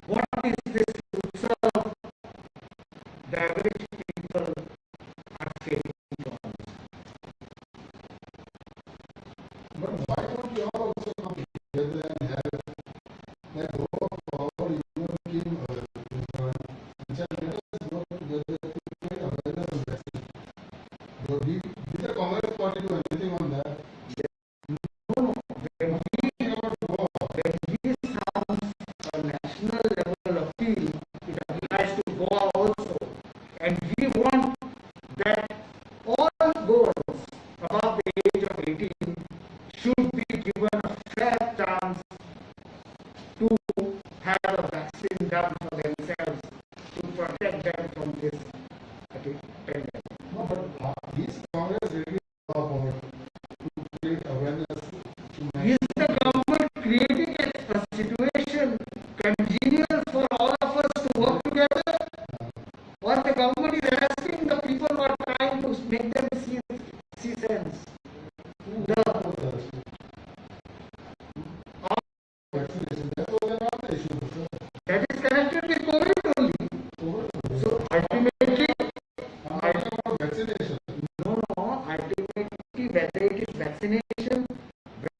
What is this Utsav the average people are failing to understand? But why don't you all also come together and have like work for our human being and say, let us work together to create awareness on vaccine. Did the Congress party do anything on that? No, no. When we sound a national level appeal, it applies to Goa also. And we want that all girls above the age of 18 should be given a fair chance to have a vaccine done for themselves to protect them from this pandemic. No, but these Congress really about to create awareness. Is the government creating a situation congenial for all of us to work together? Or the government is asking the people who are trying to make them see sense? Vaccination, that's all there are the issues. That is connected with COVID only. So ultimately, I'm talking about vaccination. no, ultimately whether it is vaccination,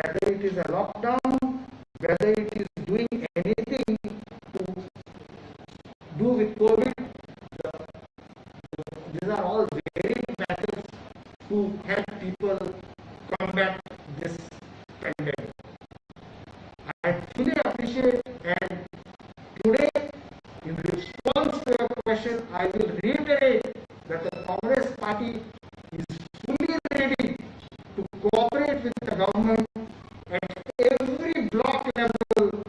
whether it is a lockdown, whether it is doing anything to do with COVID, these are all varied methods to help people combat this pandemic. I fully appreciate, and today, in response to your question, I will reiterate that the Congress party is fully ready to cooperate with the government at every block level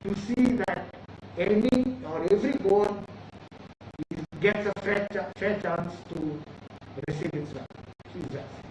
to see that any or every goal gets a fair chance to receive its vaccine.